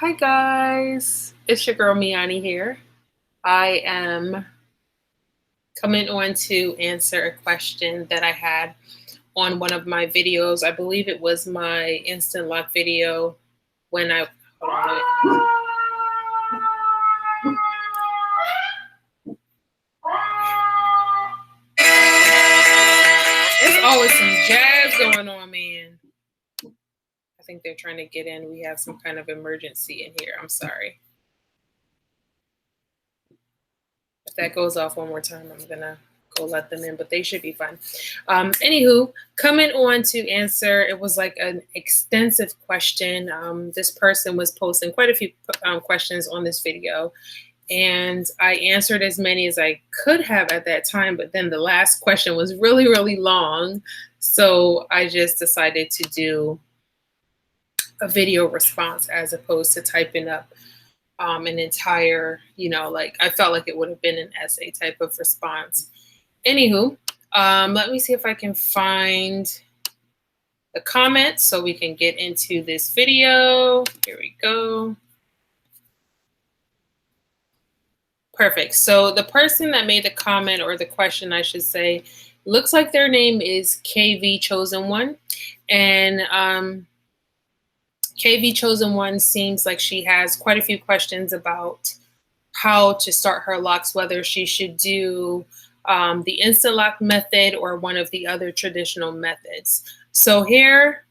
Hi guys, it's your girl Me-Anie here. I am coming on to answer a question that I had on one of my videos. I believe it was my Instant Lock video when I hold on. There's always some jazz going on, man. I think they're trying to get in. We have some kind of emergency in here. I'm sorry. If that goes off one more time, I'm gonna go let them in, but they should be fine. Anywho, coming on to answer, it was like an extensive question. This person was posting quite a few questions on this video, and I answered as many as I could have at that time, but then the last question was really, really long. So I just decided to do a video response as opposed to typing up an entire, like I felt like it would have been an essay type of response. Anywho, let me see if I can find the comments so we can get into this video. Here we go. Perfect. So the person that made the comment, or the question I should say, looks like their name is KV Chosen One. And KV Chosen One seems like she has quite a few questions about how to start her locks, whether she should do the instant lock method or one of the other traditional methods. So here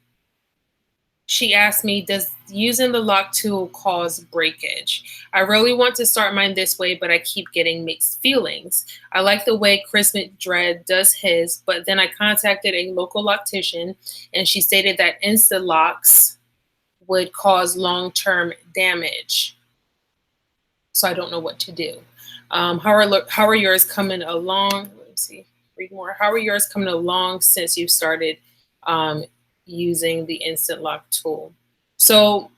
she asked me, does using the lock tool cause breakage? I really want to start mine this way, but I keep getting mixed feelings. I like the way Chris McDread does his, but then I contacted a local loctician and she stated that instant locks would cause long-term damage. So I don't know what to do. How are yours coming along? Let me see, read more. How are yours coming along since you started using the instant lock tool? So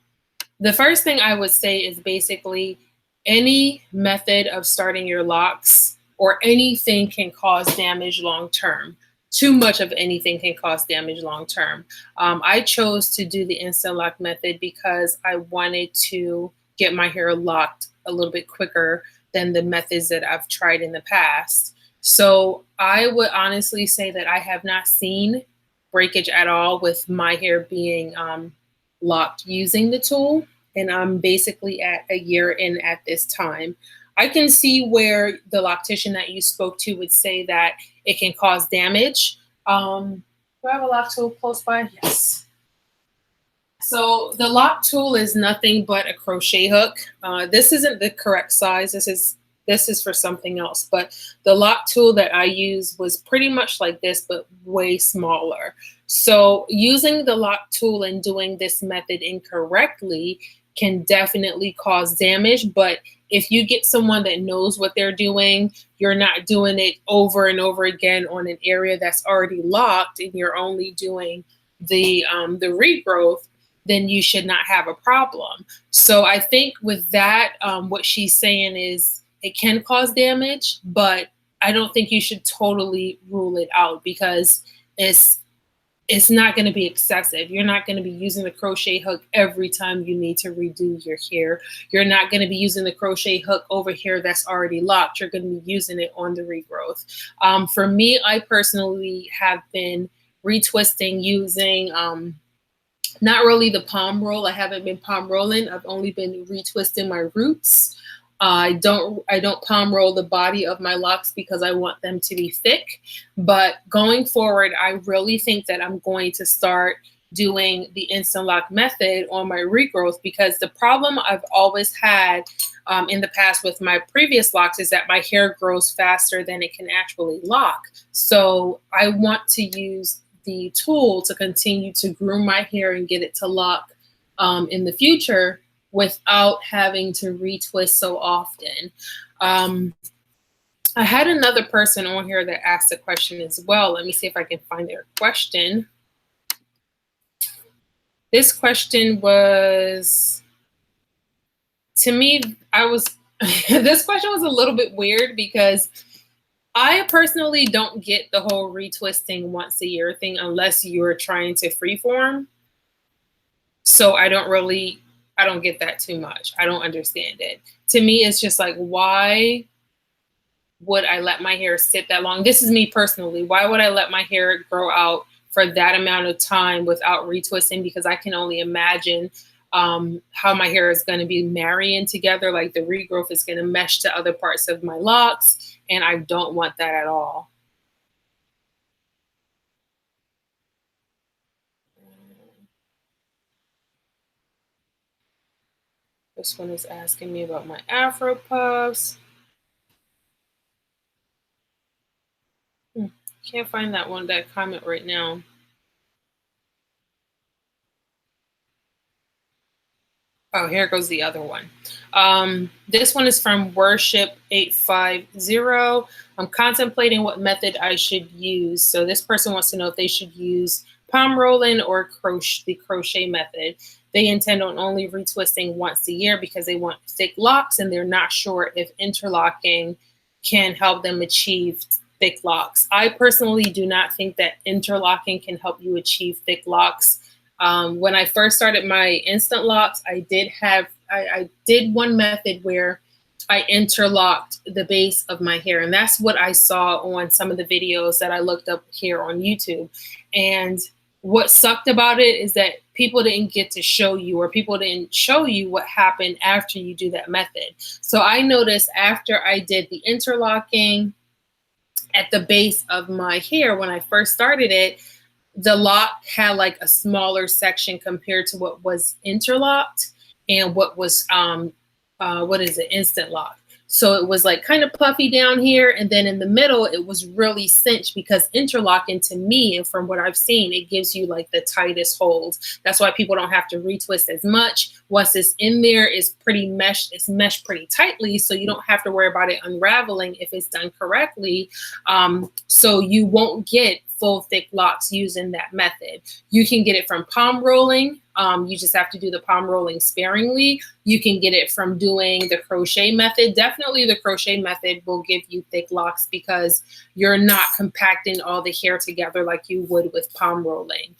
the first thing I would say is basically any method of starting your locks or anything can cause damage long-term. Too much of anything can cause damage long-term. I chose to do the instant lock method because I wanted to get my hair locked a little bit quicker than the methods that I've tried in the past. So I would honestly say that I have not seen breakage at all with my hair being locked using the tool. And I'm basically at a year in at this time. I can see where the loctician that you spoke to would say that it can cause damage. Do I have a lock tool close by? Yes. So the lock tool is nothing but a crochet hook. This isn't the correct size. This is for something else. But the lock tool that I use was pretty much like this, but way smaller. So using the lock tool and doing this method incorrectly can definitely cause damage. But if you get someone that knows what they're doing, you're not doing it over and over again on an area that's already locked, and you're only doing the regrowth, then you should not have a problem. So I think with that, what she's saying is it can cause damage, but I don't think you should totally rule it out because it's not going to be excessive. You're not going to be using the crochet hook every time you need to redo your hair. You're not going to be using the crochet hook over here that's already locked. You're going to be using it on the regrowth. For me, I personally have been retwisting using not really the palm roll. I haven't been palm rolling. I've only been retwisting my roots. I don't palm roll the body of my locks because I want them to be thick. But going forward, I really think that I'm going to start doing the instant lock method on my regrowth, because the problem I've always had in the past with my previous locks is that my hair grows faster than it can actually lock. So I want to use the tool to continue to groom my hair and get it to lock in the future without having to retwist so often. I had another person on here that asked a question as well. Let me see if I can find their question. This question was, to me, this question was a little bit weird because I personally don't get the whole retwisting once a year thing unless you're trying to freeform. So I don't I don't get that too much. I don't understand it. To me, it's just like, why would I let my hair sit that long? This is me personally. Why would I let my hair grow out for that amount of time without retwisting? Because I can only imagine how my hair is going to be marrying together. Like the regrowth is going to mesh to other parts of my locks, and I don't want that at all. This one is asking me about my Afro puffs. Can't find that comment right now. Oh, here goes the other one. This one is from Worship850. I'm contemplating what method I should use. So this person wants to know if they should use palm rolling or the crochet method. They intend on only retwisting once a year because they want thick locks, and they're not sure if interlocking can help them achieve thick locks. I personally do not think that interlocking can help you achieve thick locks. When I first started my Instant Locs, I did one method where I interlocked the base of my hair. And that's what I saw on some of the videos that I looked up here on YouTube. And what sucked about it is that people didn't get to show you, or people didn't show you what happened after you do that method. So I noticed after I did the interlocking at the base of my hair, when I first started it, the lock had like a smaller section compared to what was interlocked and what was Instant Loc. So it was like kind of puffy down here, and then in the middle it was really cinched, because interlocking, to me, and from what I've seen, it gives you like the tightest holds. That's why people don't have to retwist as much. Once it's in there, it's pretty meshed. It's meshed pretty tightly, so you don't have to worry about it unraveling if it's done correctly. So you won't get full thick locks using that method. You can get it from palm rolling. You just have to do the palm rolling sparingly. You can get it from doing the crochet method. Definitely the crochet method will give you thick locks because you're not compacting all the hair together like you would with palm rolling.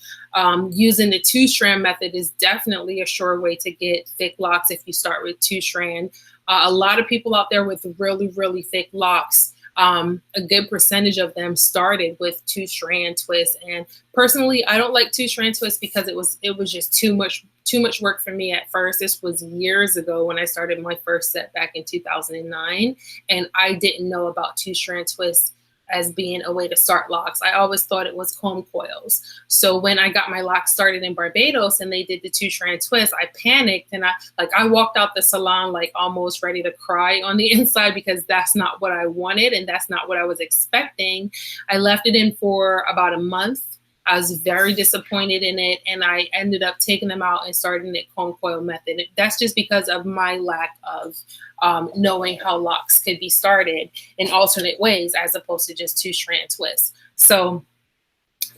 Using the 2-strand method is definitely a sure way to get thick locks if you start with 2-strand. A lot of people out there with really, really thick locks, a good percentage of them started with 2-strand twists. And personally, I don't like 2-strand twists because it was just too much work for me at first. This was years ago when I started my first set back in 2009, and I didn't know about 2-strand twists as being a way to start locks. I always thought it was comb coils. So when I got my locks started in Barbados and they did the 2-strand twist, I panicked, and I walked out the salon like almost ready to cry on the inside, because that's not what I wanted and that's not what I was expecting. I left it in for about a month. I was very disappointed in it, and I ended up taking them out and starting the comb coil method. That's just because of my lack of knowing how locks could be started in alternate ways as opposed to just 2-strand twists. So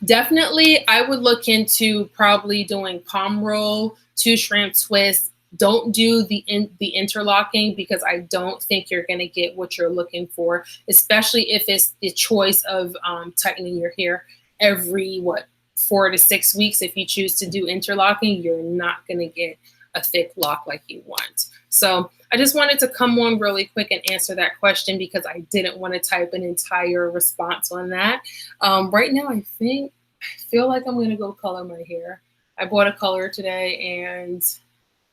definitely I would look into probably doing palm roll, 2-strand twists. Don't do the interlocking, because I don't think you're going to get what you're looking for, especially if it's the choice of tightening your hair every 4 to 6 weeks. If you choose to do interlocking, you're not going to get a thick lock like you want. So I just wanted to come on really quick and answer that question, because I didn't want to type an entire response on that. Right now, I feel like I'm going to go color my hair. I bought a color today, and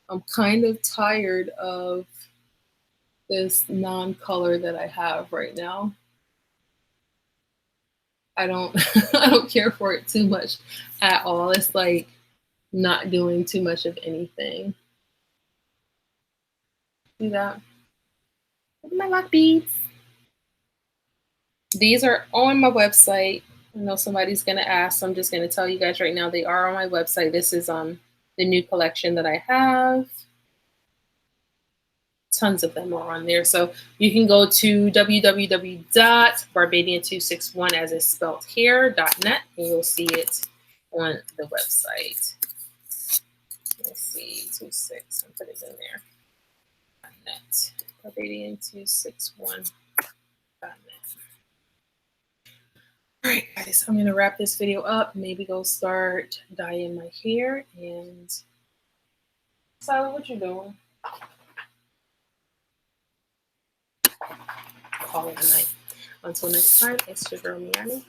I'm kind of tired of this non-color that I have right now. I don't I don't care for it too much at all. It's like not doing too much of anything. See that? My lock beads. These are on my website. I know somebody's gonna ask, so I'm just gonna tell you guys right now, they are on my website. This is the new collection that I have. Tons of them are on there. So you can go to www.barbadian261 as it's spelled here.net, and you'll see it on the website. Let's see, 26, I'll put it in there. .net, Barbadian261.net. All right, guys, I'm gonna wrap this video up, maybe go start dyeing my hair, and Silent, what you doing? Call it a night. Until next time, it's your girl Me-Anie.